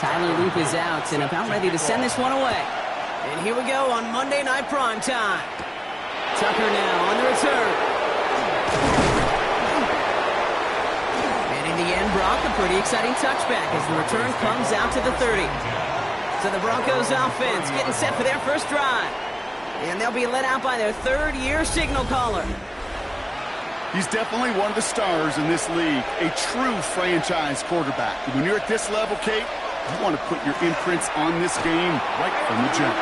Tyler Loop is out and about ready to send this one away. And here we go on Monday Night Prime Time. Tucker now on the return. And in the end, Brock, a pretty exciting touchback as the return comes out to the 30. So the Broncos offense getting set for their first drive. And they'll be led out by their third-year signal caller. He's definitely one of the stars in this league, a true franchise quarterback. When you're at this level, Kate, you want to put your imprints on this game right from the jump.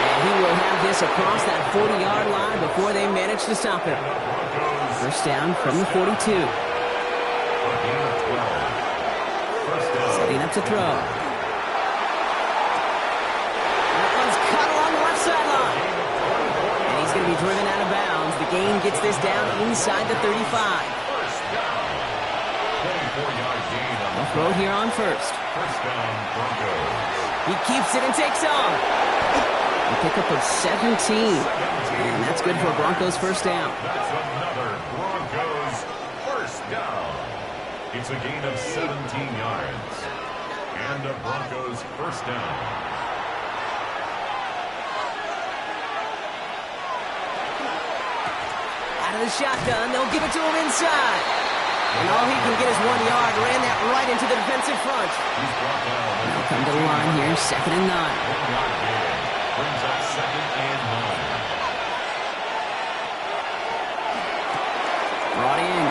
And he will have this across that 40-yard line before they manage to stop him. First down from the 42. Setting up to throw. That one's cut along the left sideline. And he's going to be driven out of bounds. The gain gets this down inside the 35. They'll throw here on first. He keeps it and takes on. A pickup of 17. And that's good for Broncos first down. That's another Broncos first down. It's a gain of 17 yards. And a Broncos first down. Out of the shotgun, they'll give it to him inside. And all he can get is 1 yard. Ran that right into the defensive front. They'll come to the line here, 2nd and 9. Brings up 2nd and 9. Brought in.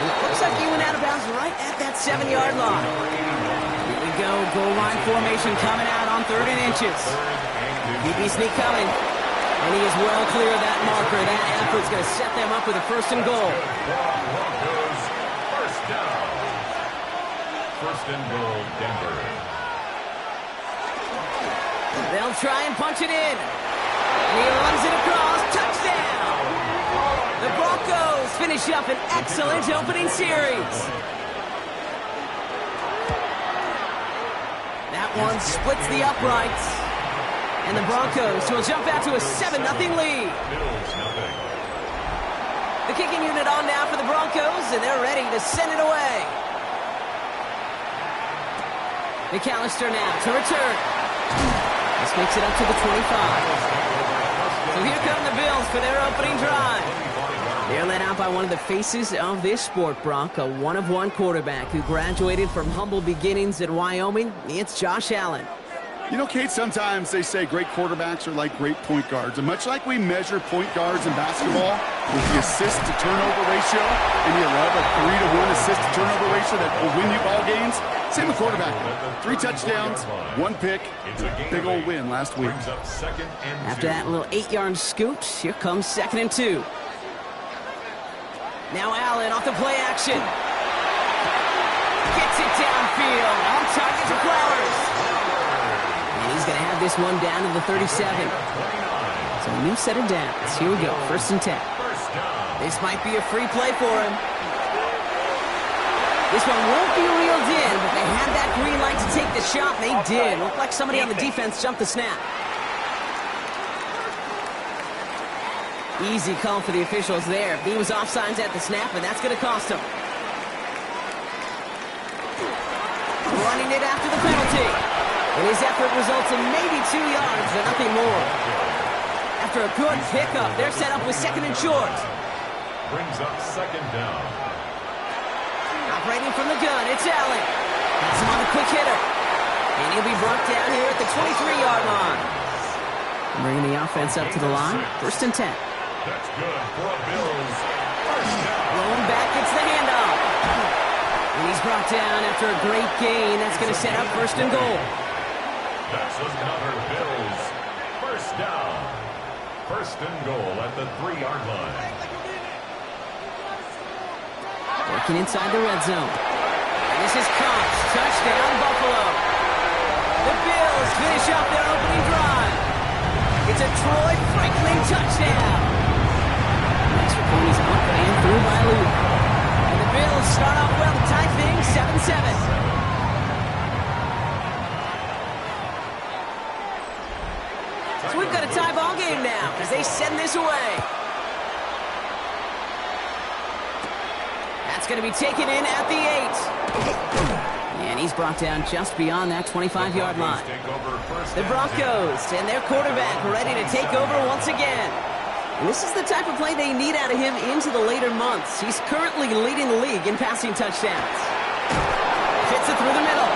It looks like he went out of bounds right at that 7-yard line. Here we go. Goal line formation coming out on 3rd and inches. DB sneak coming. And he is well clear of that marker. That effort's going to set them up with a 1st and goal. Broncos first down. 1st and goal, Denver. They'll try and punch it in. And he runs it across. Touchdown! The Broncos finish up an excellent opening series. That one splits the uprights. And the Broncos will jump out to a 7-0 lead. The kicking unit on now for the Broncos, and they're ready to send it away. McAllister now to return. This makes it up to the 25. So here come the Bills for their opening drive. They're led out by one of the faces of this sport, Brock, a one-of-one quarterback who graduated from humble beginnings at Wyoming. It's Josh Allen. You know, Kate, sometimes they say great quarterbacks are like great point guards. And much like we measure point guards in basketball with the assist-to-turnover ratio, and you love a 3-to-1 assist-to-turnover ratio that will win you ball games, same with quarterback. 3 touchdowns, 1 pick, big old win last week. After that little 8-yard scoot, here comes 2nd and 2. Now Allen off the play action. Gets it downfield. On target for Flowers. He's going to have this one down to the 37. So a new set of downs. Here we go, 1st and 10. This might be a free play for him. This one won't be reeled in, but they had that green light to take the shot, and they did. Looked like somebody on the defense jumped the snap. Easy call for the officials there. He was offsides at the snap, and that's going to cost him. Running it after the penalty. And his effort results in maybe 2 yards, but nothing more. After a good pickup, they're set up with 2nd and short. Brings up 2nd down. Operating from the gun, it's Allen. Has him on the quick hitter. And he'll be brought down here at the 23-yard line. Bringing the offense up to the line, 1st and 10. That's good for a Bills. First down. Rolling back, gets the handoff. And he's brought down after a great gain. That's going to set up 1st and goal. That's another Bills first down. 1st and goal at the 3-yard line. Working inside the red zone. And this is Cox. Touchdown, Buffalo. The Bills finish up their opening drive. It's a Troy Franklin touchdown. Next for Ponies up and through by Luke. And the Bills start off well to tie things 7-7. So we've got a tie ball game now as they send this away. That's going to be taken in at the 8. And he's brought down just beyond that 25-yard line. The Broncos and their quarterback ready to take over once again. And this is the type of play they need out of him into the later months. He's currently leading the league in passing touchdowns. Fits it through the middle.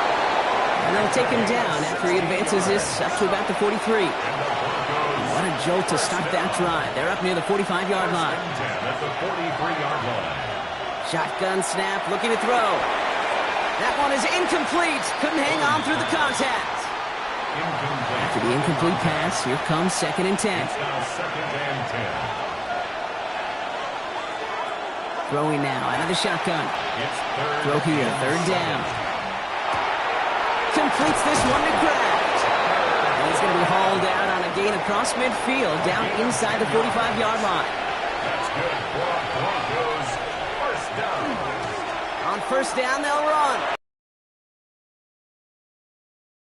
And they'll take him down after he advances this up to about the 43. What a jolt to start that drive. They're up near the 45-yard line. Shotgun snap, looking to throw. That one is incomplete. Couldn't hang on through the contact. After the incomplete pass, here comes 2nd and 10. It's now 2nd and 10. Throwing now out of the shotgun. Throw here, 3rd down. Completes this one to Kraft. And he's going to be hauled out on a gain across midfield down inside the 45-yard line. That's good for Broncos. First down. On 1st down, they'll run.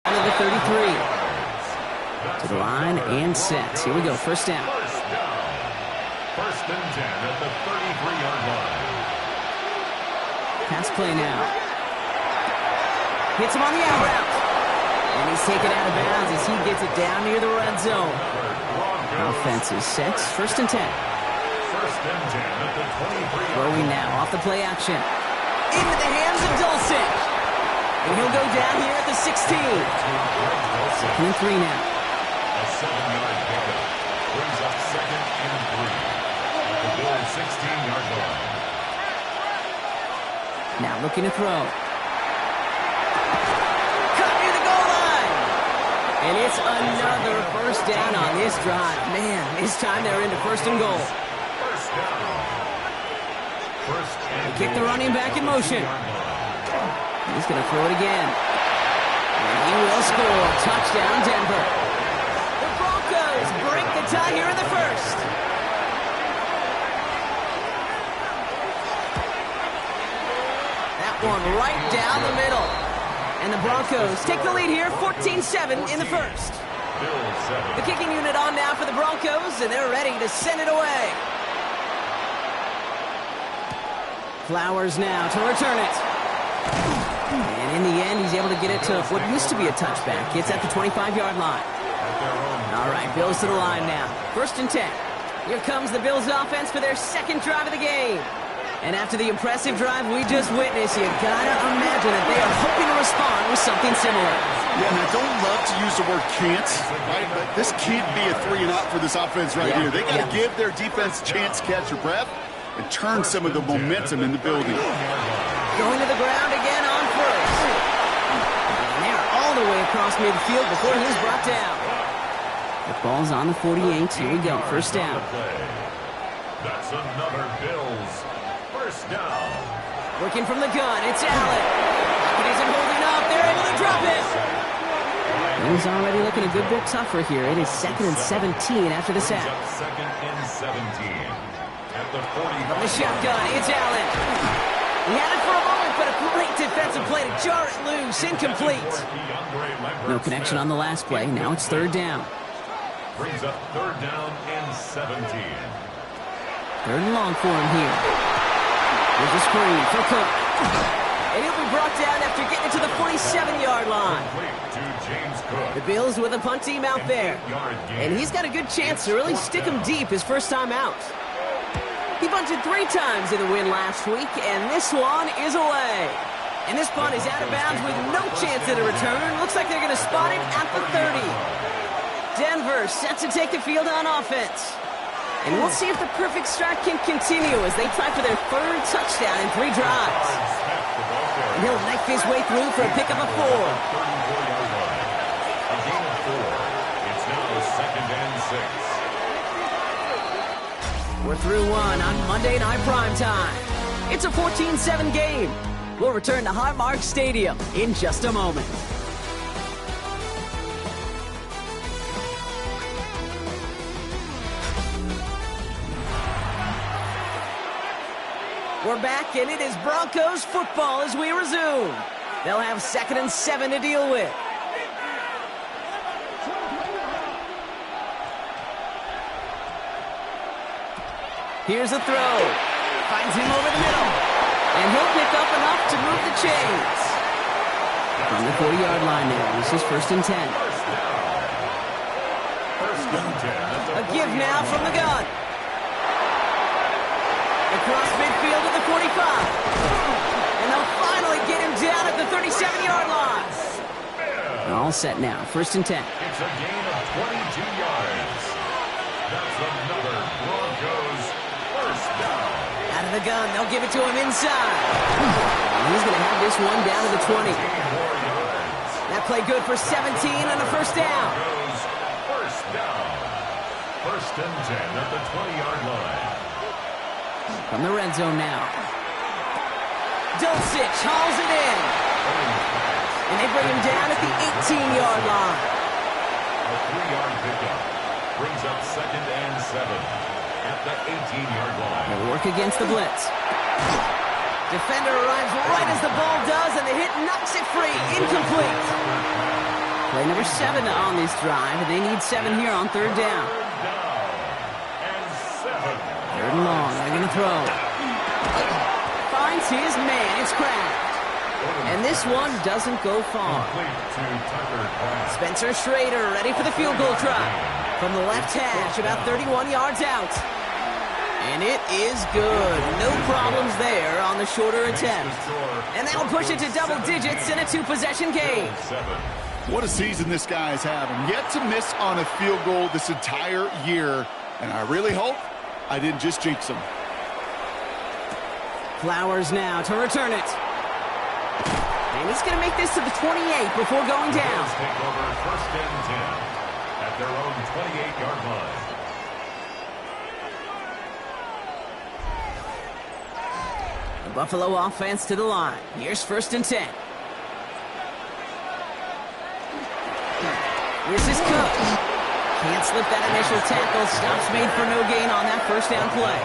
Out of the 33. To the line and set. Here we go, 1st down. First down. 1st and 10 at the 33-yard line. Pass play now. Hits him on the out route. And he's taken out of bounds as he gets it down near the red zone. Offense is set. 1st and 10. 1st and 10 at the 23-yard Throwing line. now off the play action. Into the hands of Dulcich. And he'll go down here at the 16. 2nd and 3 now. A 7-yard pickup brings up 2nd and 3 at the Bills' 16-yard line. Now looking to throw. Cut near the goal line. And it's another 1st down on this drive. Man, this time they're into 1st and goal. First down. First and Kick the running back in motion. He's going to throw it again. And he will score. Touchdown, Denver. The Broncos break the tie here in the 1st. That one right down the middle. And the Broncos take the lead here, 14-7 in the 1st. Bills 7. The kicking unit on now for the Broncos, and they're ready to send it away. Flowers now to return it. And in the end, he's able to get it to what used to be a touchback. It's at the 25-yard line. All right, Bills to the line now. 1st and 10. Here comes the Bills offense for their 2nd drive of the game. And after the impressive drive we just witnessed, you gotta imagine that they are hoping to respond with something similar. Yeah, and I don't love to use the word can't, right? But this can't be a 3-and-out for this offense right here. They got to give their defense a chance to catch their breath and turn some of the momentum in the building. Going to the ground again on 1st. And they're all the way across midfield before he's brought down. The ball's on the 48. Here we go. 1st down. That's another Bills. First down. Working from the gun. It's Allen. It isn't holding up. They're able to drop it. He's already looking a good bit tougher here. It is 2nd and 17 after the sack. 2nd and 17 at the 40. From the shotgun, it's Allen. He had it for a moment, but a great defensive play to jar it loose. Incomplete. No connection on the last play. Now it's 3rd down. Brings up 3rd down and 17. 3rd and long for him here. There's a screen for Cook. And he'll be brought down after getting to the 47-yard line. To James Cook. The Bills with a punt team out there. And he's got a good chance to really stick him deep his first time out. He bunted 3 times in the win last week, and this one is away. And this punt is out of bounds with no chance at a return. Looks like they're going to spot it at the 30. Denver set to take the field on offense. And we'll see if the perfect start can continue as they try for their 3rd touchdown in 3 drives. And he'll knife his way through for a pickup of 4. A gain of 4. It's now 2nd and 6. We're through one on Monday Night Primetime. It's a 14-7 game. We'll return to Highmark Stadium in just a moment. We're back, and it is Broncos football as we resume. They'll have 2nd and 7 to deal with. Here's a throw. Finds him over the middle. And he'll pick up enough to move the chains. From the 40-yard line now. This is 1st and 10. A give now from the gun. Across midfield to the 45. And they'll finally get him down at the 37-yard line. All set now. 1st and 10. It's a gain of 22 yards. That's another Broncos first down. Out of the gun. They'll give it to him inside. He's going to have this one down to the 20. That play good for 17 and a first down. First down. 1st and 10 at the 20-yard line. From the red zone now. Dulcich hauls it in. And they bring him down at the 18-yard line. A 3-yard pickup brings up 2nd and 7 at the 18-yard line. They'll work against the blitz. Defender arrives right as the ball does, and the hit knocks it free. Incomplete. Play number 7 on this drive, and they need 7 here on 3rd down. And 7. 3rd and long. They're going to throw. Finds his man. It's Kraft. And this one doesn't go far. Spencer Schrader ready for the field goal try. From the left hash, about 31 yards out. And it is good. No problems there on the shorter attempt. And that'll push it to double digits in a 2-possession game. What a season this guy is having. Yet to miss on a field goal this entire year. And I really hope I didn't just jinx him. Flowers now to return it. And he's going to make this to the 28 before going down. Take over 1st and 10 at their own 28-yard line. The Buffalo offense to the line. Here's 1st and 10. This is Cook. Can't slip that initial tackle. Stops made for no gain on that 1st down play.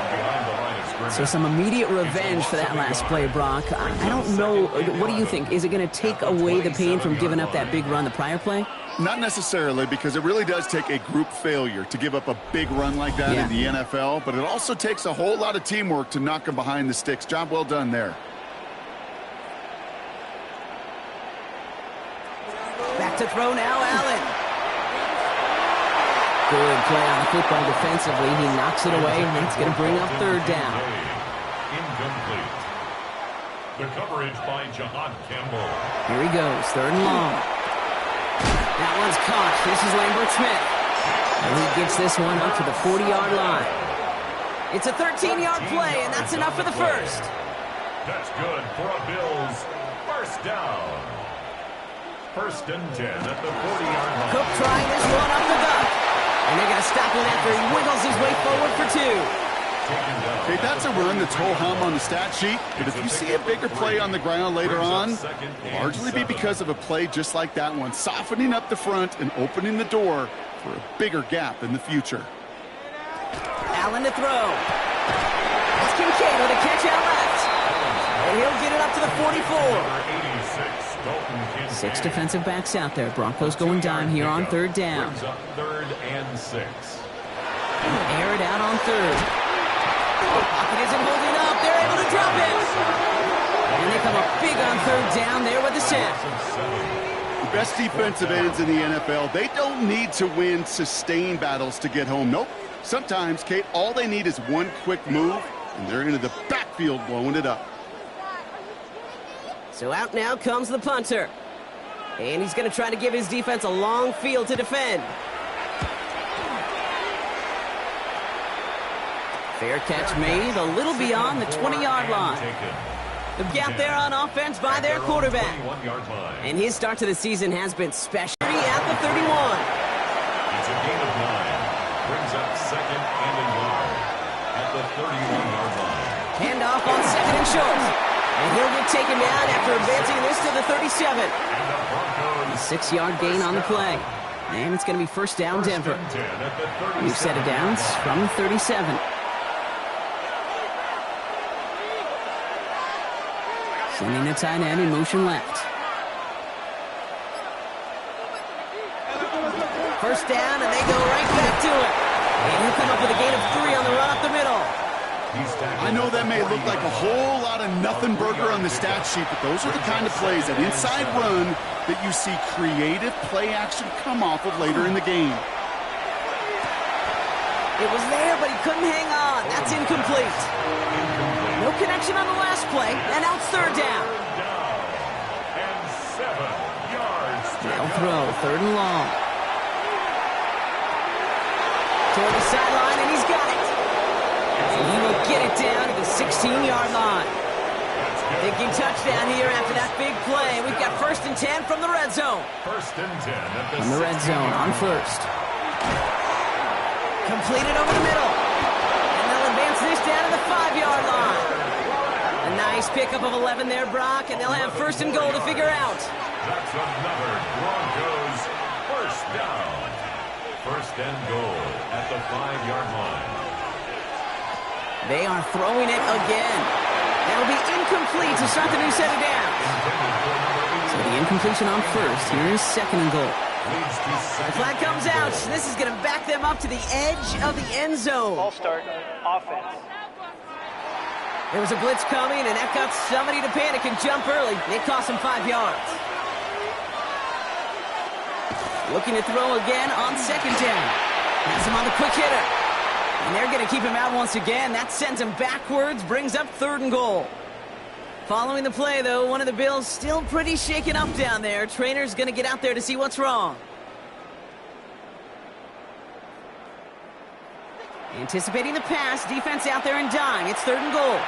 So some immediate revenge for that last play, Brock. I don't know. What do you think? Is it going to take away the pain from giving up that big run the prior play? Not necessarily, because it really does take a group failure to give up a big run like that in the NFL, but it also takes a whole lot of teamwork to knock them behind the sticks. Job well done there. Back to throw now, Allen. Good play on the football defensively. He knocks it away, and that's going to bring up 3rd down. Incomplete. The coverage by Jahan Campbell. Here he goes, 3rd and long. That one's caught. This is Lambert Smith. And he gets this one up to the 40-yard line. It's a 13-yard play, and that's enough for the 1st. That's good for a Bills first down. 1st and 10 at the 40-yard line. Cook trying this one up the gut. And they're going to stop him after he wiggles his way forward for 2. Okay, that's a run that's ho-hum on the stat sheet, but if you see a bigger play on the ground later on, it'll largely be because of a play just like that one, softening up the front and opening the door for a bigger gap in the future. Allen to throw. It's Kincaid with a catch out left. And he'll get it up to the 44. 6 defensive backs out there. Broncos going dime here on 3rd down. 3rd and 6. Air it out on 3rd. Pocket isn't holding up. They're able to drop it. And they come up big on 3rd down there with the sack. The best defensive ends in the NFL, they don't need to win sustained battles to get home. Nope. Sometimes, Kate, all they need is one quick move, and they're into the backfield blowing it up. So out now comes the punter. And he's going to try to give his defense a long field to defend. Fair catch made a little beyond the 20-yard line. The gap there on offense by their quarterback. And his start to the season has been special at the 31. It's a gain of 9. Brings up 2nd and a yard at the 31-yard line. Handoff on 2nd and short. And he'll get taken down after advancing this to the 37. A 6-yard gain on the play. And it's going to be 1st down Denver. New set of downs from the 37. Sending the tight end in motion left. 1st down, and they go right back to it. And he'll come up with a gain of 3 on the run up the middle. I know that may look like a whole lot of nothing burger on the stat sheet, but those are the kind of plays, that inside run, that you see creative play action come off of later in the game. It was there, but he couldn't hang on. That's incomplete. No connection on the last play, and now it's third down. And 7 yards. They'll throw, third and long. Toward the sideline, and he's got it. And he will get it down to the 16-yard line. Thinking touchdown here after that big play. We've got 1st and 10 from the red zone. 1st and 10 at the From the red zone on first. Completed over the middle. And they'll advance this down to the 5-yard line. A nice pickup of 11 there, Brock, and they'll have 1st and goal to figure out. That's another Broncos 1st down. 1st and goal at the 5-yard line. They are throwing it again. That'll be incomplete to start the new set of downs. So the incompletion on first. Here is 2nd and goal. The flag comes out. This is going to back them up to the edge of the end zone. Ball start, offense. There was a blitz coming, and that got somebody to panic and jump early. It cost him 5 yards. Looking to throw again on 2nd down. Has him on the quick hitter. And they're going to keep him out once again. That sends him backwards, brings up 3rd and goal. Following the play, though, one of the Bills still pretty shaken up down there. Trainer's going to get out there to see what's wrong. Anticipating the pass, defense out there and dying. It's 3rd and goal.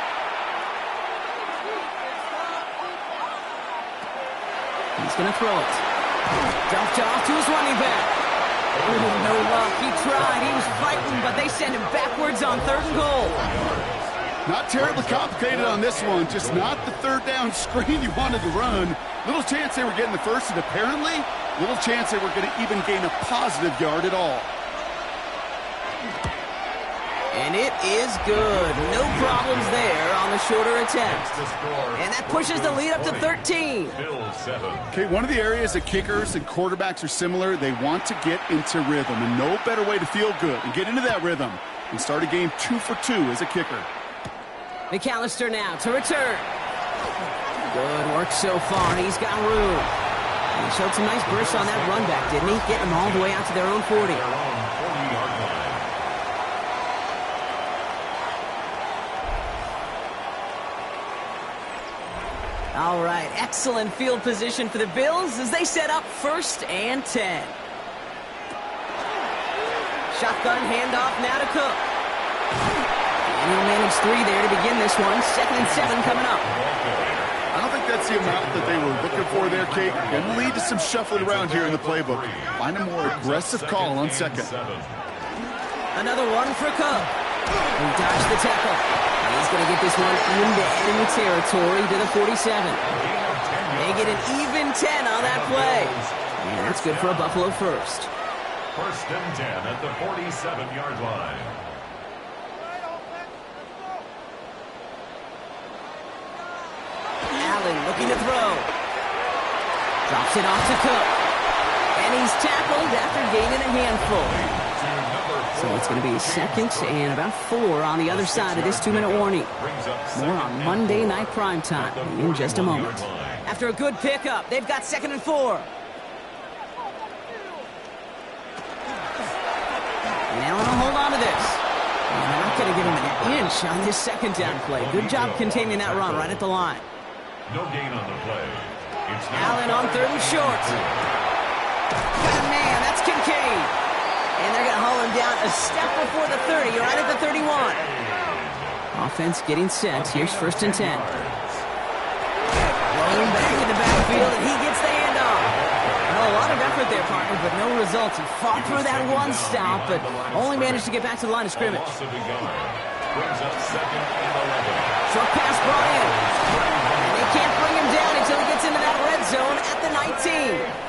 He's going to throw it. Dumped off to his running back. Oh, no luck. He tried. He was fighting, but they send him backwards on 3rd and goal. Not terribly complicated on this one. Just not the 3rd down screen you wanted to run. Little chance they were getting the first, and apparently little chance they were going to even gain a positive yard at all. And it is good. No problems there on the shorter attempt. And that pushes the lead up to 13. Okay, one of the areas that kickers and quarterbacks are similar, they want to get into rhythm. And no better way to feel good and get into that rhythm and start a game 2 for 2 as a kicker. McAllister now to return. Good work so far. He's got room. He showed some nice bursts on that run back, didn't he? Getting them all the way out to their own 40. All right, excellent field position for the Bills as they set up 1st and 10. Shotgun handoff now to Cook. And he'll manage 3 there to begin this one. 2nd and 7 coming up. I don't think that's the amount that they were looking for there, Kate. Going to lead to some shuffling around here in the playbook. Find a more aggressive call on 2nd. Another one for Cook. He dodged the tackle. He's going to get this one into enemy territory to the 47. They get an even 10 on that play. And that's good for a Buffalo first. 1st and 10 at the 47-yard line. Allen looking to throw. Drops it off to Cook. And he's tackled after gaining a handful. So it's going to be 2nd and about 4 on the other side of this 2-minute warning. More on Monday Night Primetime in just a moment. After a good pickup, they've got 2nd and 4. And Allen will hold on to this. And they're not going to give him an inch on this 2nd down play. Good job containing that run right at the line. No gain on the play. Allen on 3rd and short. Got a man. That's Kincaid. And they're going to haul him down a step before the 30, right at the 31. Offense getting set. Here's 1st and 10. Rolling back in the backfield, and he gets the handoff. Well, a lot of effort there, partner, but no results. He fought through that one stop, but only managed to get back to the line of scrimmage. Short pass brought in. And they can't bring him down until he gets into that red zone at the 19.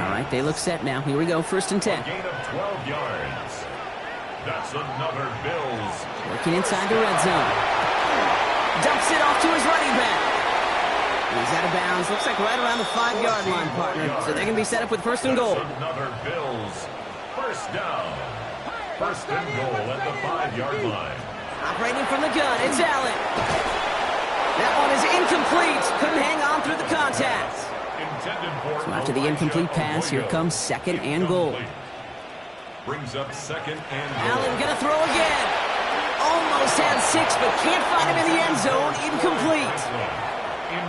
All right, they look set now. Here we go, 1st and 10. Gain of 12 yards. That's another Bills. Working inside the red zone. Dumps it off to his running back. He's out of bounds. Looks like right around the 5-yard line, partner. So they're going to be set up with 1st and goal. That's another Bills. 1st down. 1st and goal at the 5-yard line. Operating from the gun, it's Allen. That one is incomplete. Couldn't hang on through the contact. So after the incomplete pass, here comes second and goal. Brings up second and goal. Allen gonna throw again. Almost had 6, but can't find him in the end zone. Incomplete.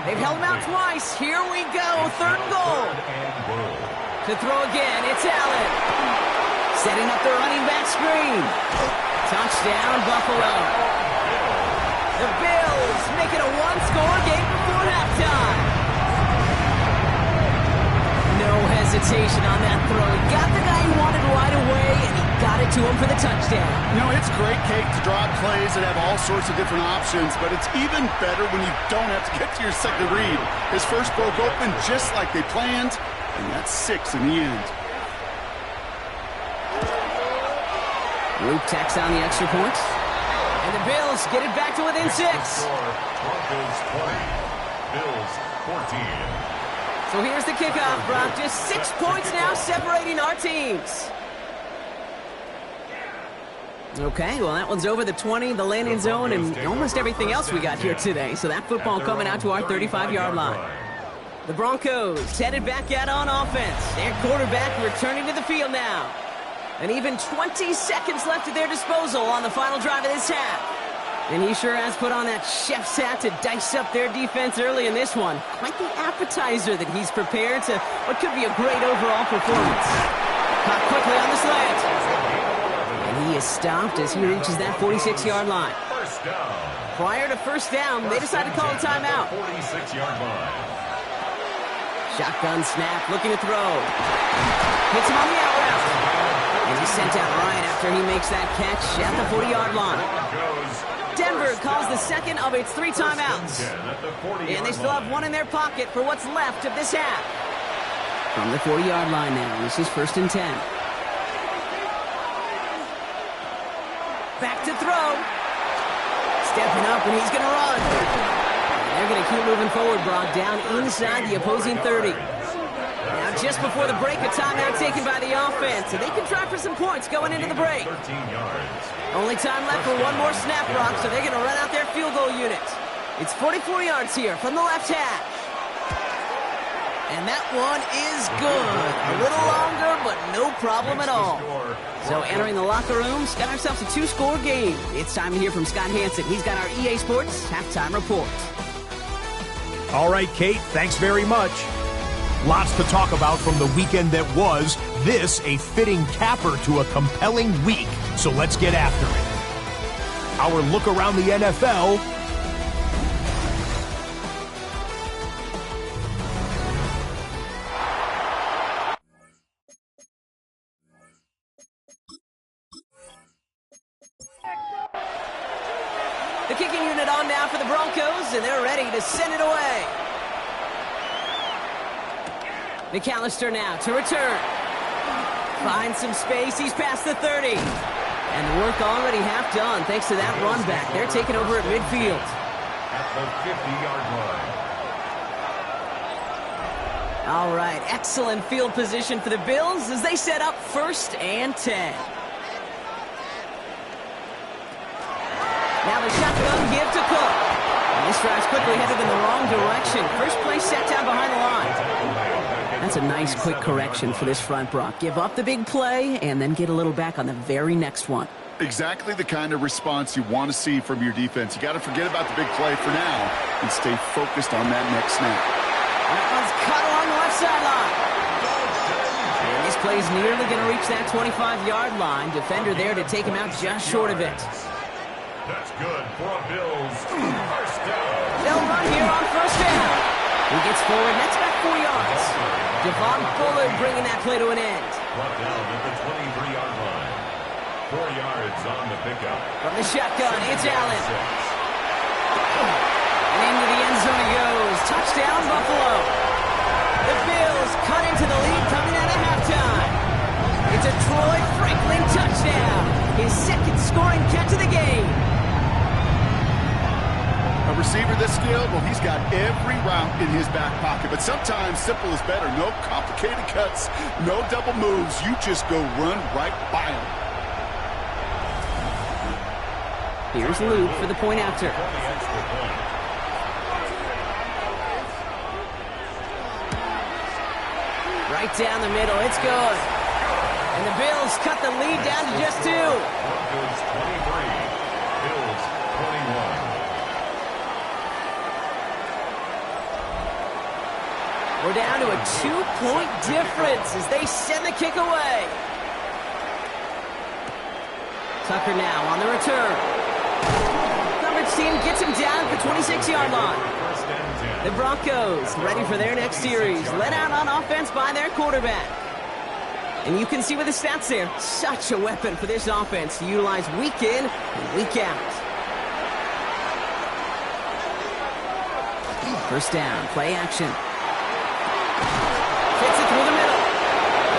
They've held him out twice. Here we go. Third and goal. To throw again, it's Allen. Setting up the running back screen. Touchdown, Buffalo. The Bills make it a one-score game before halftime. No hesitation on that throw. He got the guy he wanted right away, and he got it to him for the touchdown. You know, it's great, Kate, to draw plays that have all sorts of different options, but it's even better when you don't have to get to your second read. His first broke open just like they planned, and that's 6 in the end. Luke tacks on the extra point. And the Bills get it back to within 6. Broncos 20, Bills 14. So here's the kickoff, Brock. Just 6 points now separating our teams. Okay, well, that one's over the 20, the landing zone, and almost everything else we got here today. So that football coming out to our 35-yard line. The Broncos headed back out on offense. Their quarterback returning to the field now. And even 20 seconds left at their disposal on the final drive of this half. And he sure has put on that chef's hat to dice up their defense early in this one. Quite the appetizer that he's prepared to what could be a great overall performance. Caught quickly on the slant. And he is stopped as he reaches that 46-yard line. Prior to first down, they decided to call a timeout. 46-yard line. Shotgun snap, looking to throw. Hits him on the out route. And he's sent out right after he makes that catch at the 40-yard line. Denver calls the second of its 3 timeouts. And they still have one in their pocket for what's left of this half. From the 40-yard line now, this is 1st and 10. Back to throw. Stepping up, and he's going to run. And they're going to keep moving forward, Brock, down inside the opposing 30. Now, just before the break, a timeout taken by the offense, so they can try for some points going into the break. 13 yards. Only time left for one more snap, Brock, so they're going to run out their field goal unit. It's 44 yards here from the left hash. And that one is good. A little longer, but no problem at all. So entering the locker room, got ourselves a 2-score game. It's time to hear from Scott Hansen. He's got our EA Sports halftime report. All right, Kate, thanks very much. Lots to talk about from the weekend that was. This a fitting capper to a compelling week. So let's get after it. Our look around the NFL. The kicking unit on now for the Broncos, and they're ready to send it away. McAllister now to return. Finds some space. He's past the 30. And the work already half done thanks to that run back. They're taking over at midfield. At the 50-yard line. All right, excellent field position for the Bills as they set up 1st and 10. Now the shotgun give to Cook. And this drive's quickly headed in the wrong direction. First play set down behind the line. That's a nice quick correction for this front, Brock. Give up the big play and then get a little back on the very next one. Exactly the kind of response you want to see from your defense. You got to forget about the big play for now and stay focused on that next snap. That one's cut along the left sideline. And this play's nearly going to reach that 25-yard line. Defender there to take him out just short of it. That's good for a Bills. First down. They'll run here on first down. He gets forward, that's about 4 yards. Devon Bullard bringing that play to an end. Brought down at the 23-yard line. 4 yards on the pickup. From the shotgun, it's Allen. And into the end zone he goes. Touchdown, Buffalo. The Bills cut into the lead coming out of halftime. It's a Troy Franklin touchdown. His second scoring catch of the game. A receiver this skilled, well, he's got every route in his back pocket. But sometimes simple is better. No complicated cuts, no double moves. You just go run right by him. Here's Luke for the point after. Right down the middle, it's good. And the Bills cut the lead down to just 2. Broncos 23, Bills 21. We're down to a 2-point difference as they send the kick away. Tucker now on the return. Coverage team gets him down at the 26-yard line. The Broncos ready for their next series. Led out on offense by their quarterback. And you can see with the stats there, such a weapon for this offense to utilize week in and week out. First down, play action. Fits it through the middle.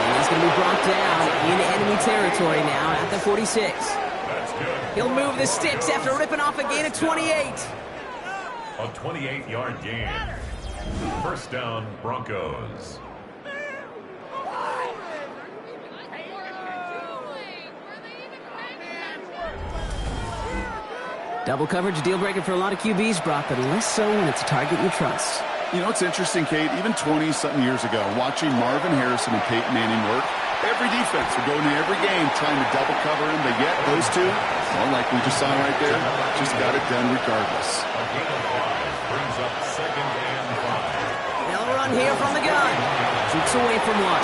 And he's going to be brought down in enemy territory now at the 46. That's good. He'll move the sticks after ripping off a gain of 28. A 28-yard gain. First down, Broncos. Double coverage, deal breaker for a lot of QBs, Brock, but less so when it's a target you trust. You know, it's interesting, Kate, even 20-something years ago, watching Marvin Harrison and Peyton Manning work, every defense would go into every game trying to double cover him, but yet those two, well, like we just saw right there, just got it done regardless. A gain of 5 brings up 2nd and 5. They'll run here from the gun. Keeps away from one.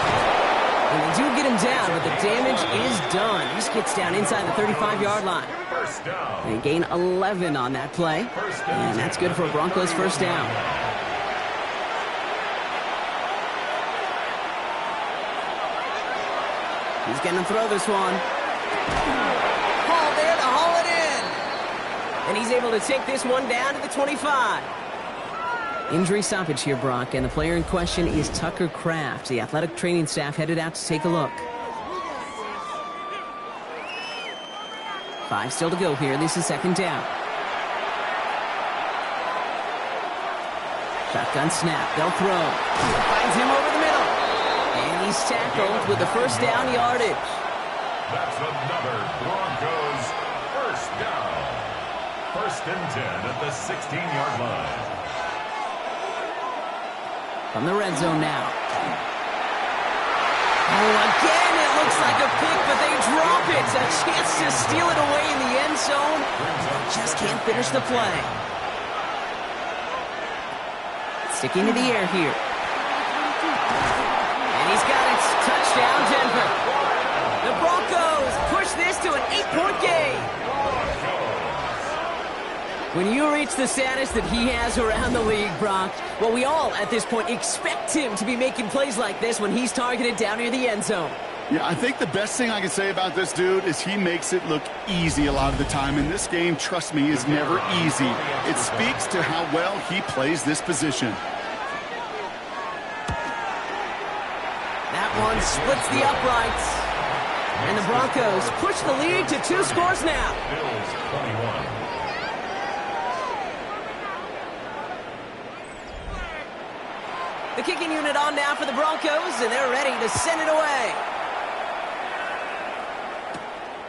And they do get him down, but the damage is done. He just gets down inside the 35-yard line. First down. They gain 11 on that play, and that's good for a Broncos first down. He's going to throw this one. Ball there to haul it in. And he's able to take this one down to the 25. Injury stoppage here, Brock, and the player in question is Tucker Kraft. The athletic training staff headed out to take a look. 5 still to go here. This is second down. Shotgun snap. They'll throw. Finds him over the middle. And he's tackled with the first down yardage. That's another Broncos first down. 1st and 10 at the 16-yard line. From the red zone now. Oh, again, it looks like a pick, but they drop it. A chance to steal it away in the end zone. Just can't finish the play. Sticking to the air here. And he's got it. Touchdown, Denver. The Broncos push this to an 8-point game. When you reach the status that he has around the league, Brock, well, we all at this point expect him to be making plays like this when he's targeted down near the end zone. Yeah, I think the best thing I can say about this dude is he makes it look easy a lot of the time. And this game, trust me, is never easy. It speaks to how well he plays this position. That one splits the uprights. And the Broncos push the lead to 2 scores now. Bills 21. The kicking unit on now for the Broncos, and they're ready to send it away.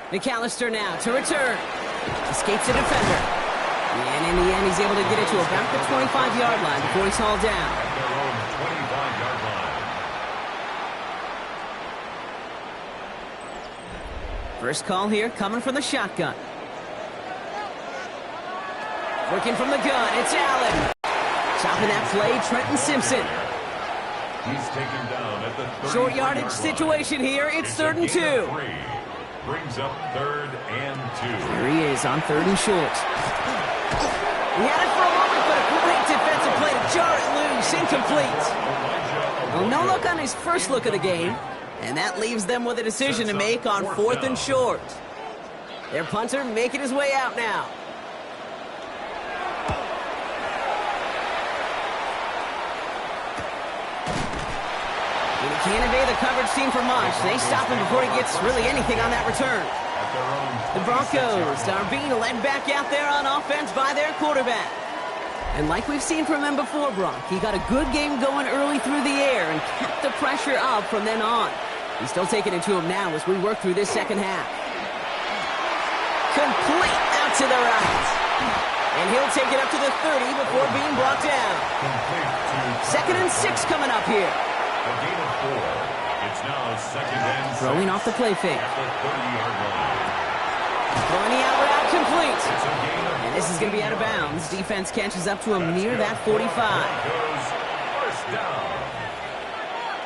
McAllister now to return. Escapes the defender. And in the end, he's able to get it to about the 25-yard line before he's hauled down. At their own 25-yard line. First call here coming from the shotgun. Working from the gun, it's Allen. Chopping that play, Trenton Simpson. He's taken down at the 33-yard Short yardage line. situation here. It's a 3rd and 2. gain of 3. Brings up 3rd and 2. Here he is on 3rd and short. He had it for a moment, but a great defensive play to jar it loose. Incomplete. Well, no look on his first look of the game, and that leaves them with a decision to make on 4th and short. Their punter making his way out now. Can't evade the coverage team for much. They stop him before he gets really anything on that return. The Broncos are being led back out there on offense by their quarterback. And like we've seen from him before, Brock, he got a good game going early through the air and kept the pressure up from then on. He's still taking it to him now as we work through this second half. Complete out to the right. he'll take it up to the 30 before being brought down. Second and 6 coming up here. A gain of 4. It's now second and 6. Throwing off the play fake. At the 30-yard line. Throwing the out route complete. It's a gain of And this is going to be out of bounds. Defense catches up to him near that 45. Broncos first down.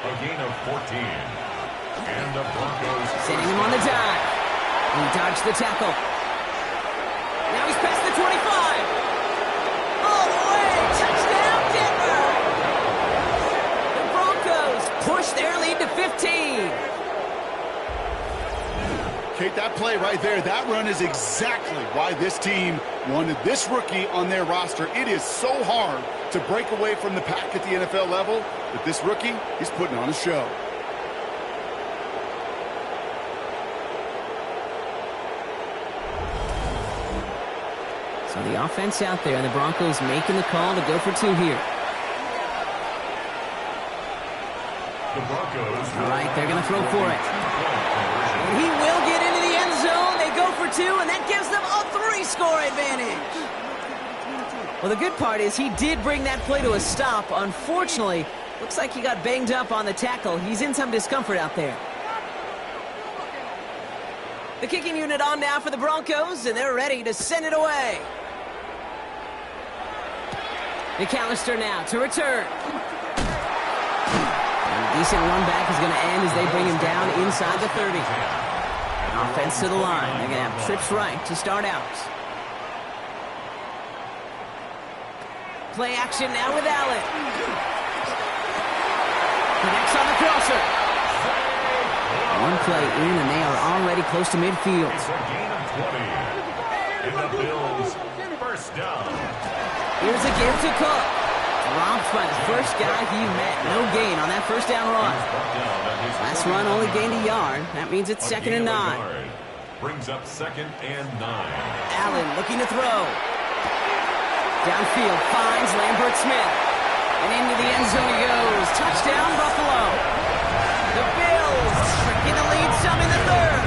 A gain of 14. And the Broncos Sending him on the dive. He dodged the tackle. Now he's past the 25. All the way. Touchdown, Denver. The Broncos push their lead to 15. Kate, that play right there, that run is exactly why this team wanted this rookie on their roster. It is so hard to break away from the pack at the NFL level, but this rookie, he's putting on a show. So the offense out there, and the Broncos making the call to go for 2 here. The Broncos. All right, they're going to throw for it. And he will get into the end zone. They go for 2, and that gives them a 3-score advantage. Well, the good part is he did bring that play to a stop. Unfortunately, looks like he got banged up on the tackle. He's in some discomfort out there. The kicking unit on now for the Broncos, and they're ready to send it away. McAllister now to return. A decent run back is going to end as they bring him down inside the 30. Offense to the line. They're going to have trips right to start out. Play action now with Allen. Connects on the crosser. One play in, and they are already close to midfield. It's a gain of 20. And the Bills first down. Here's a give to Cook. Dropped by the first guy he met. No gain on that first down run. Last run only gained a yard. That means it's second and 9. Brings up second and 9. Allen looking to throw. Downfield finds Lambert Smith. And into the end zone he goes. Touchdown, Buffalo. The Bills taking the lead some in the 3rd.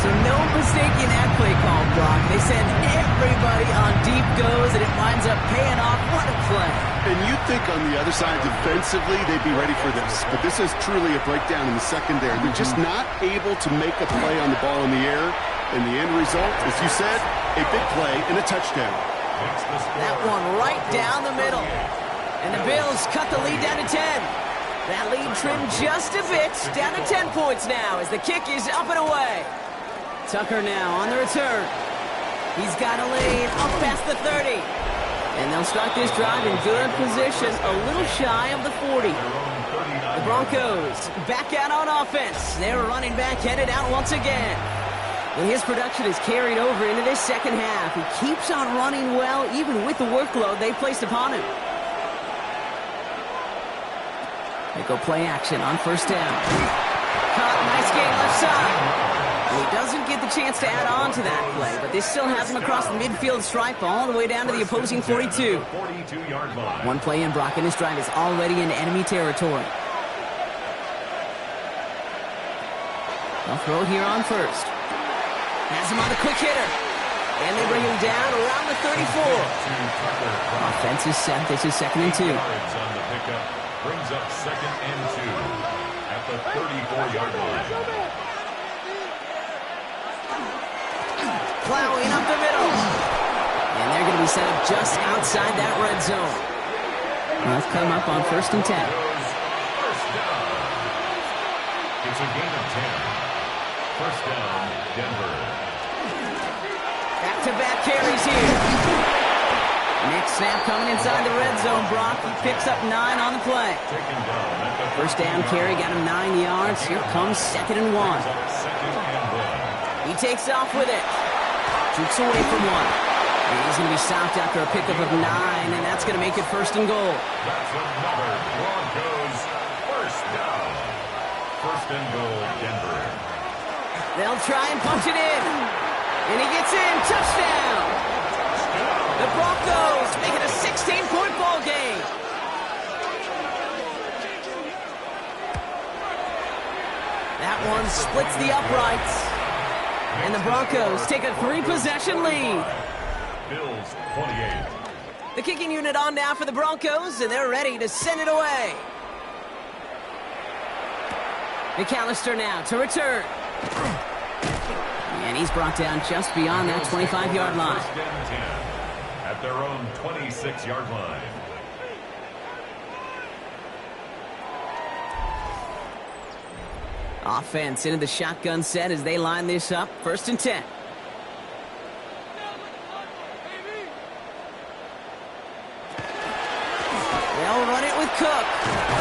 So no mistaking that play call, Brock. They send everybody on deep goes, and it winds up paying off. What a play. And you'd think on the other side, defensively, they'd be ready for this. But this is truly a breakdown in the secondary. They're just not able to make a play on the ball in the air. And the end result, as you said, a big play and a touchdown. That one right down the middle. And the Bills cut the lead down to 10. That lead trimmed just a bit, down to 10 points now as the kick is up and away. Tucker now on the return. He's got a lane up past the 30. And they'll start this drive in good position, a little shy of the 40. The Broncos back out on offense. Their running back headed out once again. Well, his production is carried over into this second half. He keeps on running well, even with the workload they placed upon him. They go play action on first down. Caught, nice gain left side. And he doesn't get the chance to add on to that play, but this still has him across the midfield stripe all the way down to the opposing 42. 42-yard line. One play in, Brock, and this drive is already in enemy territory. They'll throw it here on first. Has him on the quick hitter. And they bring him down around the 34. Offense is set. This is second and 2. Yards on the pickup. Brings up second and 2 at the 34-yard line. Plowing up the middle. And they're going to be set up just outside that red zone. They'll come up on first and 10. First down. It's a gain of 10. First down, Denver. Back-to-back carries here. Next snap coming inside the red zone, Brock. He picks up 9 on the play. Taken down at the First down carry, got him 9 yards. Here comes second and 1. second and 1. He takes off with it. Shoots away from 1. And he's going to be stopped after a pickup of 9, and that's going to make it first and goal. That's another Broncos first down. First and goal, Denver. They'll try and punch it in. And he gets in. Touchdown. The Broncos make it a 16-point ball game. That one splits the uprights. And the Broncos take a 3-possession lead. Bills 28. The kicking unit on now for the Broncos, and they're ready to send it away. McAllister now to return. And he's brought down just beyond that 25-yard line. First and 10 at their own 26-yard line. Offense into the shotgun set as they line this up. First and 10. They'll run it with Cook.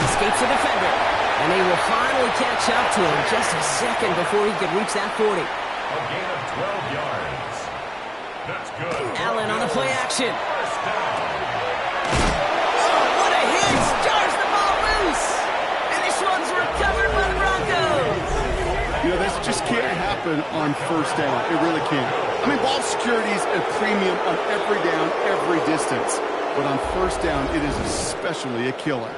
Escapes the defender. And they will finally catch up to him just a second before he could reach that 40. A gain of 12 yards. That's good. Allen on the play action. First down. Oh, what a hit! Jars the ball loose. And this one's recovered by the Broncos. You know, this just can't happen on first down. It really can't. I mean, ball security is a premium on every down, every distance. But on first down, it is especially a killer.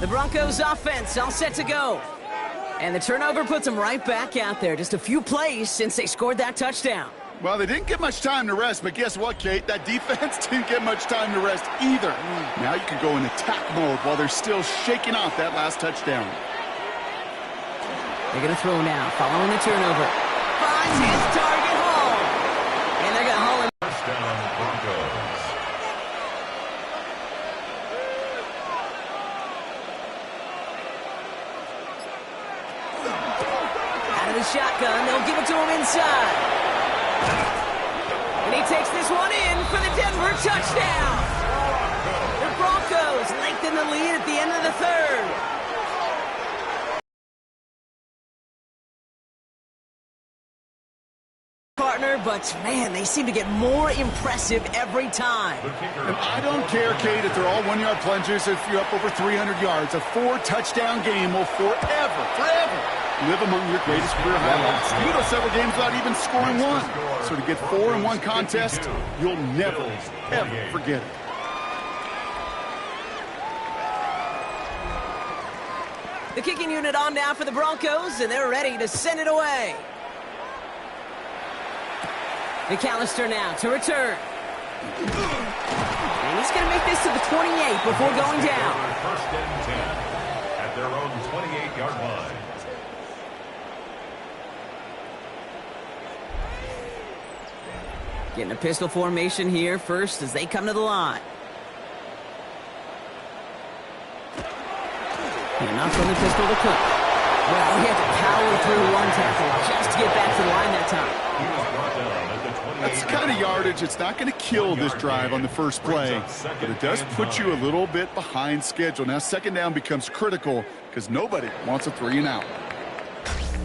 The Broncos offense all set to go. And the turnover puts them right back out there. Just a few plays since they scored that touchdown. Well, they didn't get much time to rest, but guess what, Kate? That defense didn't get much time to rest either. Now you can go in attack mode while they're still shaking off that last touchdown. They're going to throw now, following the turnover. Finds his target home. And they're going to haul him. First down, Broncos. Out of the shotgun, they'll give it to him inside. And he takes this one in for the Denver touchdown. The Broncos lengthen the lead at the end of the third. Partner, but man, they seem to get more impressive every time. And I don't care, Kate, if they're all one-yard plungers, if you're up over 300 yards. A 4-touchdown game will forever live among your greatest career highlights. You go several games without even scoring one. So to get 4 in one contest, you'll never, ever forget it. The kicking unit on now for the Broncos, and they're ready to send it away. McAllister now to return. And he's going to make this to the 28 before going down. First and 10 at their own 28-yard line. Getting a pistol formation here first as they come to the line. And not from the pistol to Cook. Well, he had to power through one tackle just to get back to the line that time. He was brought down at the 28. That's the kind of yardage. It's not going to kill this drive on the first play, but it does put you a little bit behind schedule. Now, second down becomes critical because nobody wants a 3-and-out.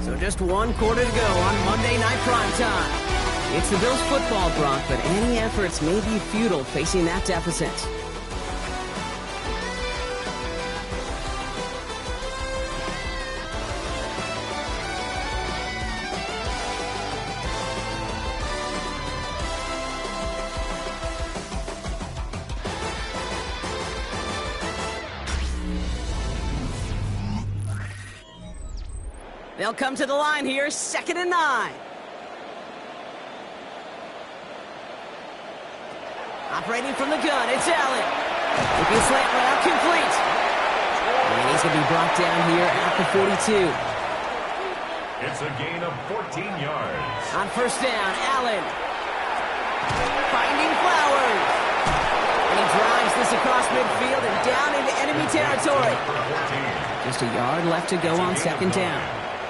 So just 1 quarter to go on Monday Night Primetime. It's the Bills football, Brock, but any efforts may be futile facing that deficit. They'll come to the line here, 2nd and 9. Operating from the gun, it's Allen. Looking slant route, complete. And he's going to be brought down here at the 42. It's a gain of 14 yards. On first down, Allen. Finding Flowers. And he drives this across midfield and down into enemy territory. Just a yard left to go on 2nd down.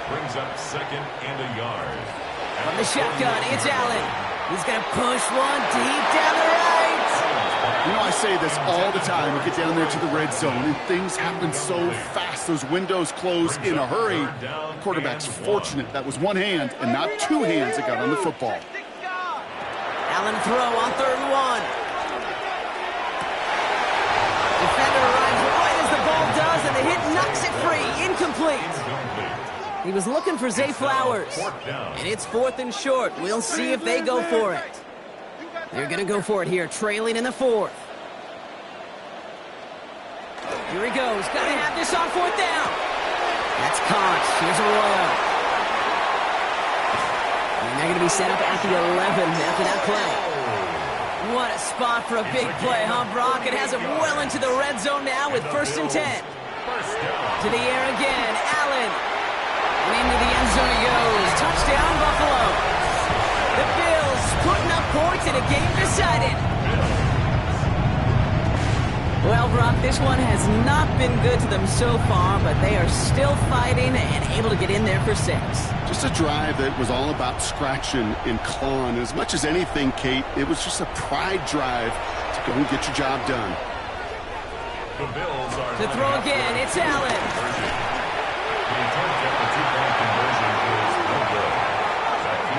Brings up 2nd and a yard. From the shotgun, it's Allen. He's going to push one deep down the right. You know, I say this all the time. We get down there to the red zone, and things happen so fast. Those windows close in a hurry. Quarterback's fortunate. That was one hand and not 2 hands that got on the football. Allen throw on 3rd and 1. Defender arrives right as the ball does, and the hit knocks it free. Incomplete. He was looking for Zay Flowers. And it's 4th and short. We'll see if they go for it. They're going to go for it here, trailing in the 4th. Here he goes. Got to have this on fourth down. That's Cox. Here's Arroyo. And they're going to be set up at the 11 after that play. What a spot for a big play, huh, Brock? It has him well into the red zone now with 1st and 10. To the air again. Allen. And into the end zone he goes. Touchdown, Buffalo. The Bills putting up points in a game decided. Well, Brock, this one has not been good to them so far, but they are still fighting and able to get in there for 6. Just a drive that was all about scratching and clawing. As much as anything, Kate, it was just a pride drive to go and get your job done. The Bills are to throw again, it's Allen.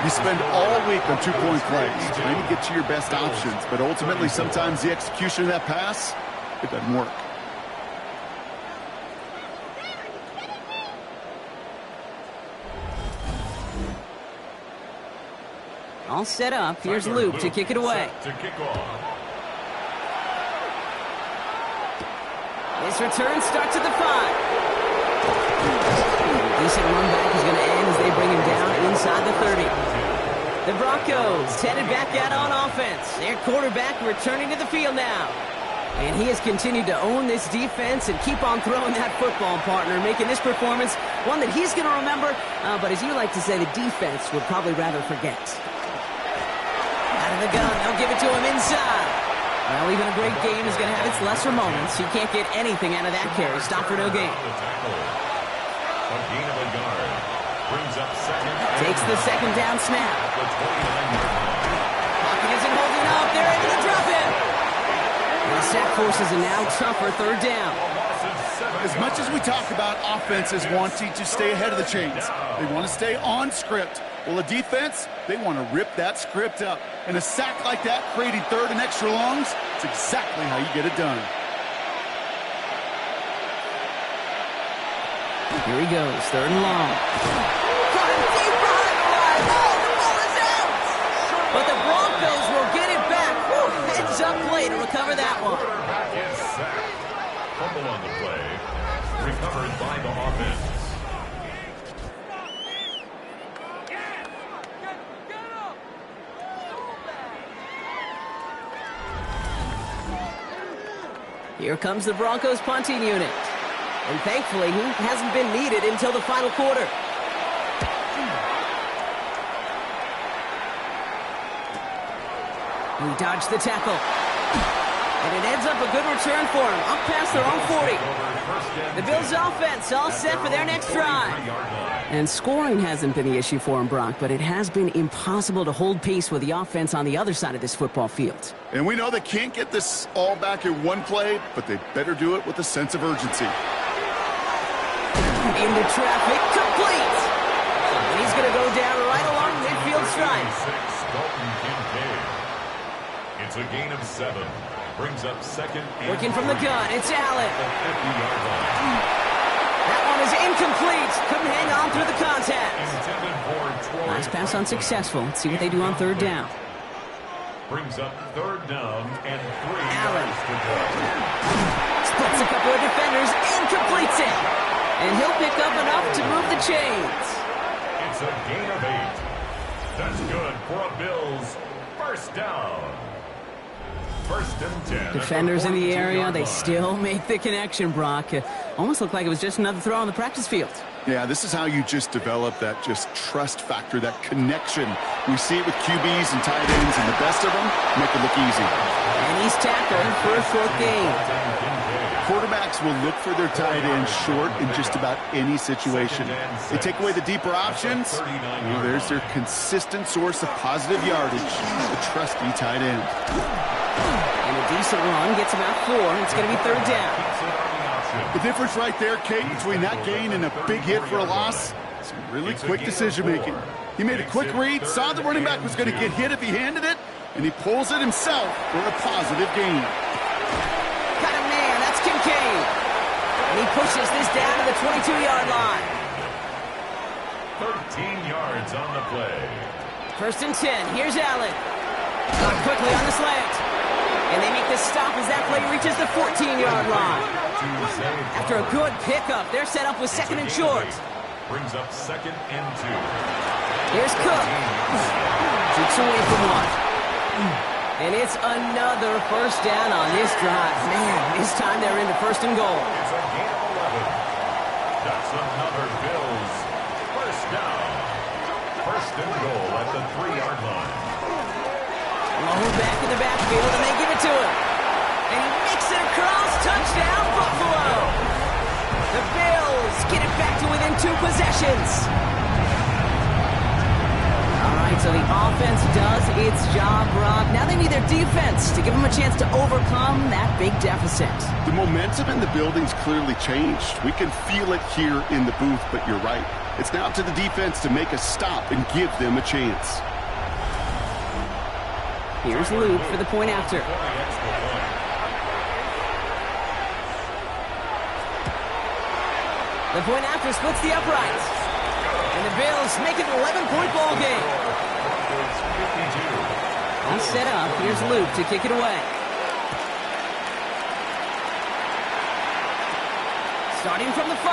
You spend all week on 2-point plays, trying to get to your best options, but ultimately sometimes the execution of that pass, it doesn't work. All set up. Here's Luke to kick it away. To kick off. This return starts at the 5. Decent run back is going to end as they bring him down inside the 30. The Broncos headed back out on offense. Their quarterback returning to the field now. And he has continued to own this defense and keep on throwing that football, partner, making this performance one that he's going to remember, but as you like to say, the defense would probably rather forget. Out of the gun, they'll give it to him inside. Well, even a great game is going to have its lesser moments. You can't get anything out of that carry. Stop for no gain. A gain of a yard. Brings up second. Takes the second down snap. Pocket isn't holding up. They're able to drop him. The sack forces a now tougher 3rd down. As much as we talk about offenses wanting to stay ahead of the chains, they want to stay on script. Well, a defense, they want to rip that script up. And a sack like that, creating 3rd and extra longs, it's exactly how you get it done. Here he goes, 3rd and long. Got him deep behind the line. Oh, the ball is out. But the Broncos will get it back. Woo, heads up play to recover that one. Quarterback is sacked. Fumble on the play. Recovered by the offense. Here comes the Broncos punting unit. And thankfully, he hasn't been needed until the final quarter. He dodged the tackle. And it ends up a good return for him. Up past their own 40. The Bills' offense all set for their next drive. And scoring hasn't been the issue for him, Brock, but it has been impossible to hold pace with the offense on the other side of this football field. And we know they can't get this all back in one play, but they better do it with a sense of urgency. Into traffic, complete. And he's going to go down right along midfield stripe. It's a gain of 7. Brings up second. Working from the gun, it's Allen. That one is incomplete. Couldn't hang on through the contact. Nice pass unsuccessful. Let's see what they do on 3rd down. Brings up 3rd down and 3 Allen yards to go. splits a couple of defenders and completes it. And he'll pick up enough to move the chains. It's a gain of 8. That's good for a Bills 1st down. 1st and 10. Defenders in the area, they still make the connection, Brock. Almost looked like it was just another throw on the practice field. Yeah, this is how you just develop that just trust factor, that connection. We see it with QBs and tight ends, and the best of them make it look easy. And he's tackled for a short gain. Quarterbacks will look for their tight end short in just about any situation. They take away the deeper options. Well, there's their consistent source of positive yardage, the trusty tight end. And a decent run gets about 4. It's going to be 3rd down. The difference right there, Kate, between that gain and a big hit for a loss, some really quick decision-making. He made a quick read, saw the running back was going to get hit if he handed it, and he pulls it himself for a positive gain. Got a man, that's Kincaid. And he pushes this down to the 22-yard line. 13 yards on the play. 1st and 10, here's Allen. Got quickly on the slant. And they make the stop as that play reaches the 14-yard line. After a good pickup, they're set up with second and short. Brings up 2nd and 2. Here's Cook. Shoots away from one. And it's another first down on this drive. Man, this time they're into 1st and goal. It's a gain of 11. That's another Bills first down. 1st and goal at the 3-yard line. Low back in the backfield, and they give it to him. And he makes it across. Touchdown, Buffalo. The Bills get it back to within 2 possessions. All right, so the offense does its job, Rob. Now they need their defense to give them a chance to overcome that big deficit. The momentum in the building's clearly changed. We can feel it here in the booth, but you're right. It's now up to the defense to make a stop and give them a chance. Here's Luke for the point after. The point after splits the uprights. And the Bills make it an 11-point ball game. All set up. Here's Luke to kick it away. Starting from the 5.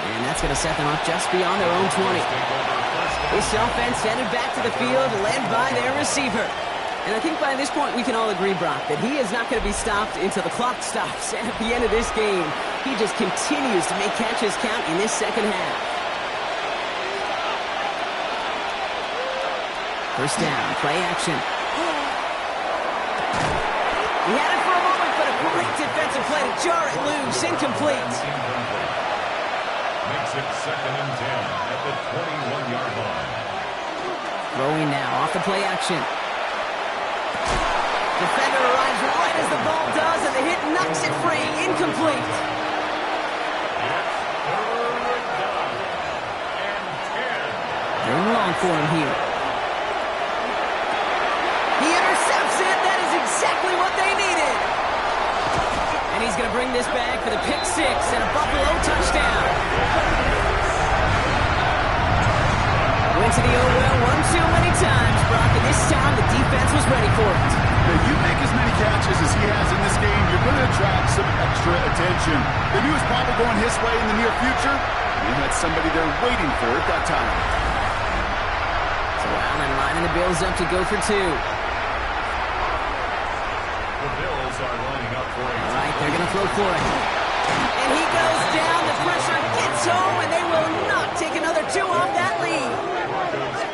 And that's going to set them up just beyond their own 20. This offense headed back to the field, led by their receiver. And I think by this point we can all agree, Brock, that he is not going to be stopped until the clock stops. And at the end of this game, he just continues to make catches count in this second half. First down, play action. He had it for a moment, but a great defensive play to jar it loose. Incomplete. Makes it 2nd and 10 at the 21-yard line. Throwing now off the play action. Defender arrives right as the ball does, and the hit knocks it free. Incomplete. They're long for him here. He intercepts it. That is exactly what they needed. And he's going to bring this back for the pick 6 and a Buffalo touchdown. Went to the well one too many times, Brock, and this time the defense was ready for it. Now, you make as many catches as he has in this game, you're going to attract some extra attention. They knew it was probably going his way in the near future, and he had somebody there waiting for it at that time. So Allen lining the Bills up to go for 2. The Bills are lining up for it. All right, they're going to throw for it. And he goes down. The pressure gets home, and they will not take another 2 off that lead.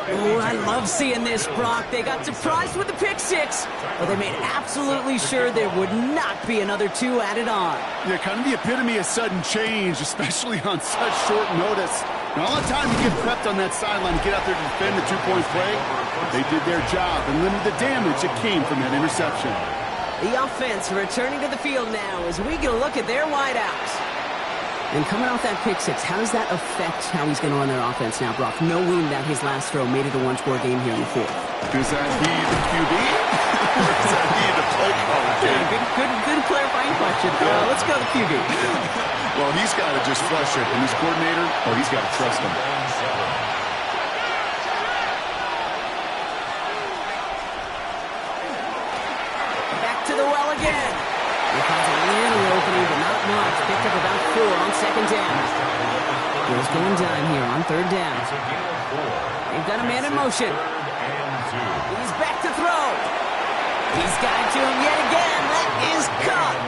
Ooh, I love seeing this, Brock. They got surprised with the pick 6, but they made absolutely sure there would not be another 2 added on. Yeah, kind of the epitome of sudden change, especially on such short notice. Not a lot of time to get prepped on that sideline to get out there to defend the 2-point play. But they did their job and limited the damage that came from that interception. The offense returning to the field now as we get a look at their wideouts. And coming off that pick 6, how does that affect how he's going to run their offense now, Brock, knowing that his last throw made it a one-score game here in the 4th? Is that he the QB? Or is that he the play caller? Good clarifying question. Let's go to QB. Well, he's got to just flush it. And his coordinator, he's got to trust him. Back to the well again. He finds a little opening, but not much. Picked up about 4 on 2nd down. Bills going dime here on 3rd down. They've got a man in motion. He's back to throw. He's got it to him yet again. That is caught.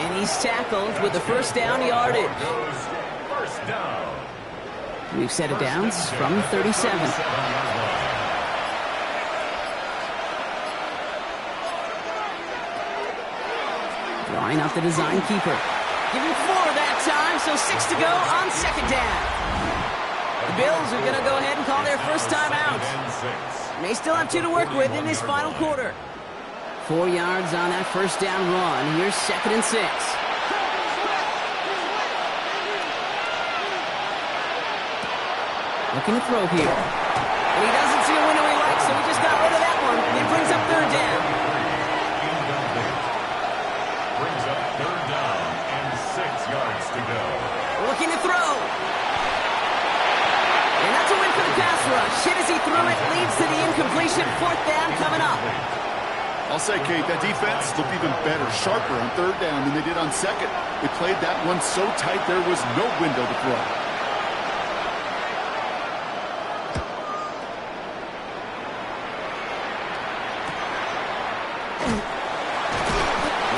And he's tackled with the first down yardage. We've set it downs from 37. Drawing up the design keeper. Give him 4 that time, so 6 to go on 2nd down. The Bills are going to go ahead and call their first time out. And they still have 2 to work with in this final quarter. 4 yards on that first down run. Here's 2nd and 6. Looking to throw here. And he doesn't see a window he likes, so he just got rid of that one. And it brings up 3rd down. Brings up 3rd down and 6 yards to go. Looking to throw. And that's a win for the pass rush. Hit as he threw it, leads to the incompletion. 4th down coming up. I'll say, Kate, that defense looked even better, sharper on third down than they did on second. They played that one so tight there was no window to throw.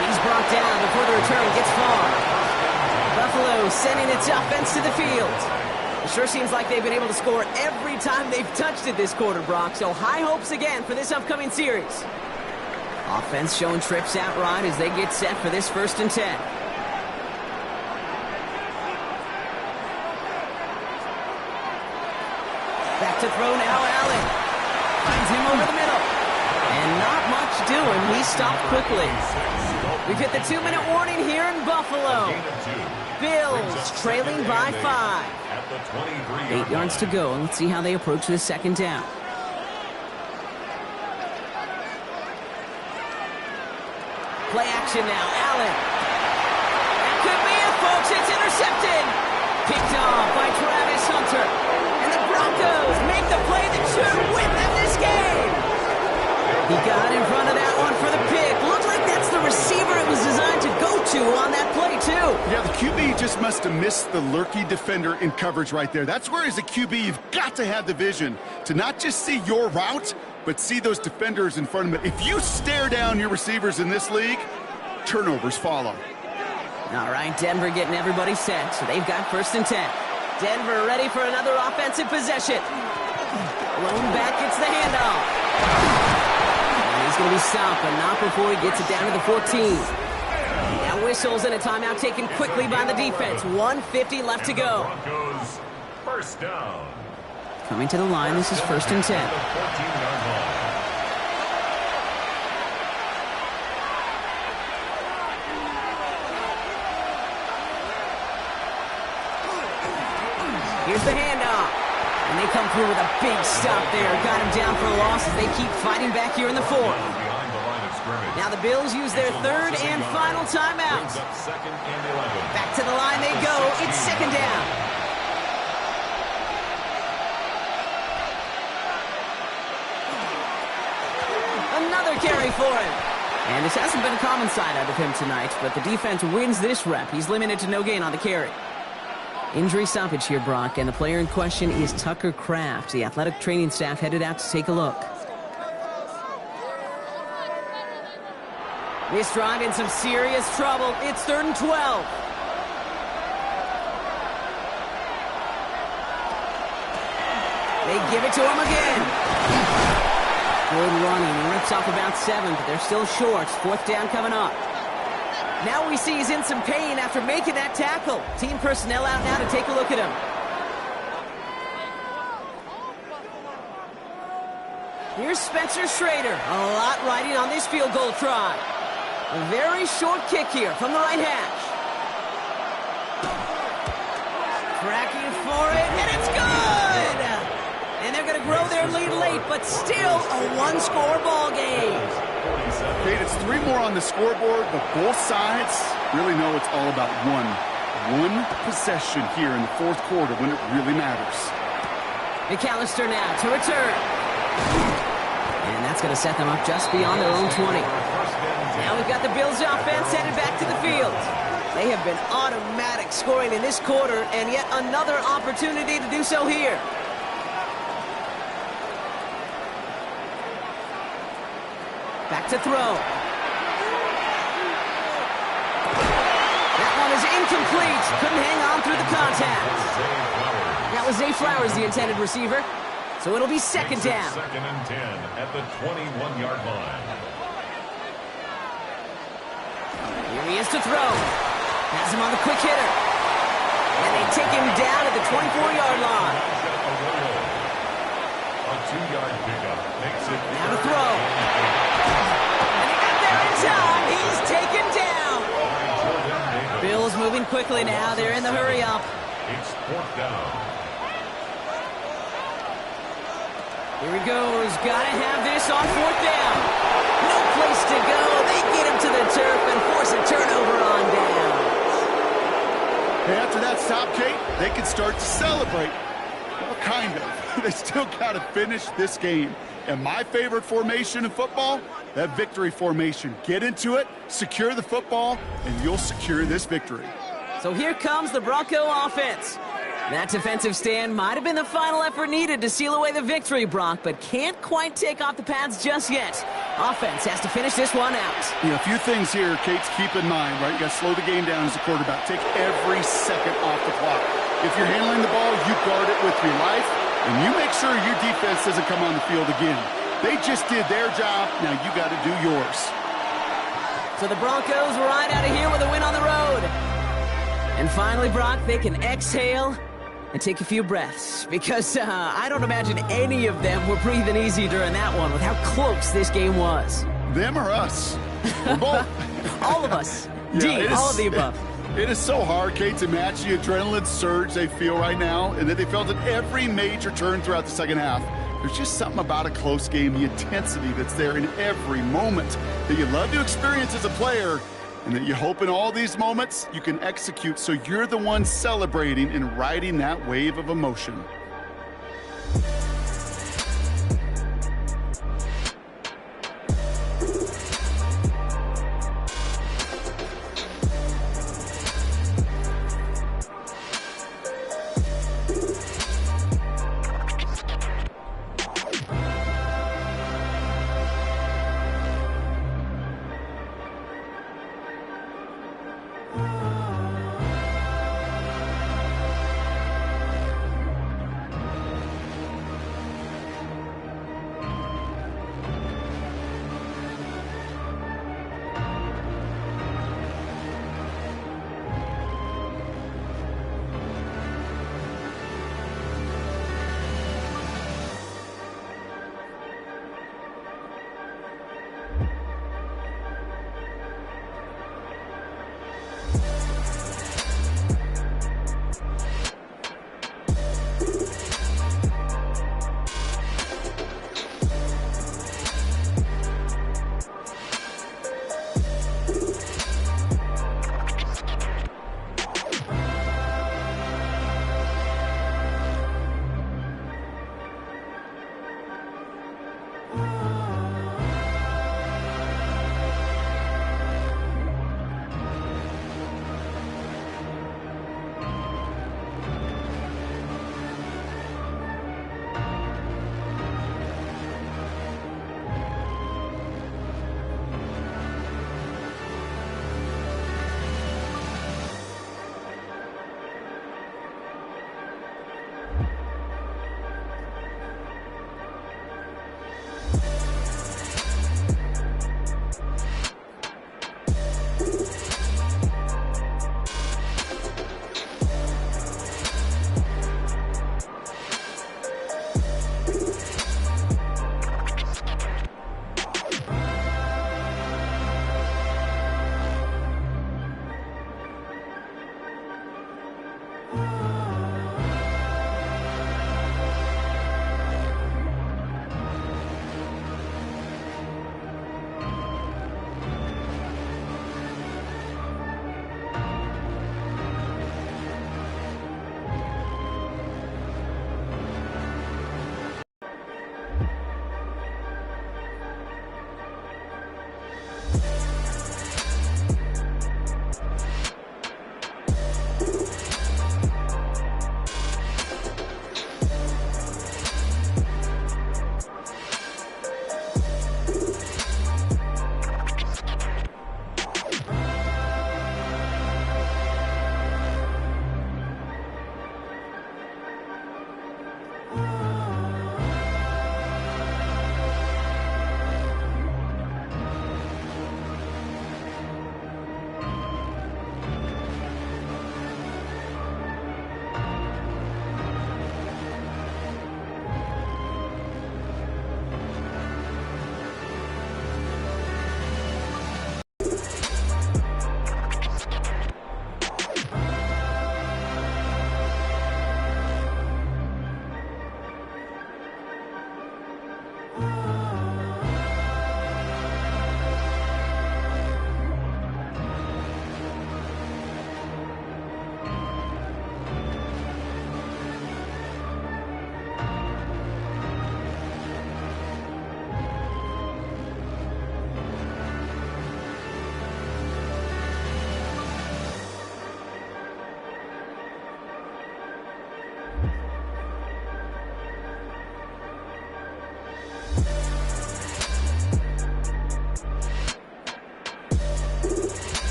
He's brought down before the return gets far. Buffalo sending its offense to the field. It sure seems like they've been able to score every time they've touched it this quarter, Brock. So high hopes again for this upcoming series. Offense showing trips out right as they get set for this 1st and 10. Back to throw now, Allen. Finds him over the middle. And not much doing. He stopped quickly. We've hit the 2-minute warning here in Buffalo. Bills trailing by 5. 8 yards to go. Let's see how they approach this 2nd down. Play action now, Allen. That could be it, folks. It's intercepted. Picked off by Travis Hunter. And the Broncos make the play that should win them this game. He got in front of that one for the pick. Looks like that's the receiver it was designed to go to on that play, too. Yeah, the QB just must have missed the lurky defender in coverage right there. That's where, as a QB, you've got to have the vision to not just see your route, but see those defenders in front of it. If you stare down your receivers in this league, turnovers follow. All right, Denver getting everybody set, so they've got 1st and 10. Denver ready for another offensive possession. Lone back gets the handoff. And he's going to be stopped, but not before he gets it down to the 14. Now whistles and a timeout taken quickly by the defense. 1:50 left to go. Broncos, 1st down. Coming to the line, this is 1st and 10. Here's the handoff. And they come through with a big stop there. Got him down for a loss as they keep fighting back here in the 4th. Now the Bills use their 3rd and final timeout. Back to the line they go. It's 2nd down. Another carry for him. And this hasn't been a common side out of him tonight, but the defense wins this rep. He's limited to no gain on the carry. Injury stoppage here, Brock, and the player in question is Tucker Kraft. The athletic training staff headed out to take a look. This drive in some serious trouble. It's 3rd and 12. They give it to him again. Good running. He rips off about 7, but they're still short. 4th down coming up. Now we see he's in some pain after making that tackle. Team personnel out now to take a look at him. Here's Spencer Schrader. A lot riding on this field goal try. A very short kick here from the right hash. Cracking for it, and it's good! And they're going to grow their lead late, but still a 1-score ball game. Kate, it's 3 more on the scoreboard, but both sides really know it's all about one possession here in the 4th quarter when it really matters. McAllister now to return. And that's going to set them up just beyond their own 20. Now we've got the Bills offense headed back to the field. They have been automatic scoring in this quarter, and yet another opportunity to do so here. Back to throw. That one is incomplete. Couldn't hang on through the contact. That was Zay Flowers, the intended receiver. So it'll be 2nd down. 2nd and 10 at the 21-yard line. Here he is to throw. Has him on the quick hitter. And they take him down at the 24-yard line. A 2-yard pickup makes it Now to throw. And he got there in time. He's taken down. Bills moving quickly now. They're in the hurry up. It's 4th down. Here he goes. Gotta have this on 4th down. No place to go. They get him to the turf and force a turnover on down. After that stop, Kate, they can start to celebrate. Well, kind of. They still got to finish this game. And my favorite formation in football, that victory formation. Get into it, secure the football, and you'll secure this victory. So here comes the Bronco offense. That defensive stand might have been the final effort needed to seal away the victory, Brock, but can't quite take off the pads just yet. Offense has to finish this one out. A few things here, Kate, to keep in mind, right? You got to slow the game down as a quarterback. Take every second off the clock. If you're handling the ball, you guard it with your life, and you make sure your defense doesn't come on the field again. They just did their job. Now you got to do yours. So the Broncos right out of here with a win on the road. And finally, Brock, they can exhale and take a few breaths, because I don't imagine any of them were breathing easy during that one with how close this game was. Them or us? We're both. All of us. Yeah, All of the above. It is so hard, Kate, to match the adrenaline surge they feel right now, and that they felt at every major turn throughout the second half. There's just something about a close game, the intensity that's there in every moment that you love to experience as a player, and that you hope in all these moments you can execute so you're the one celebrating and riding that wave of emotion.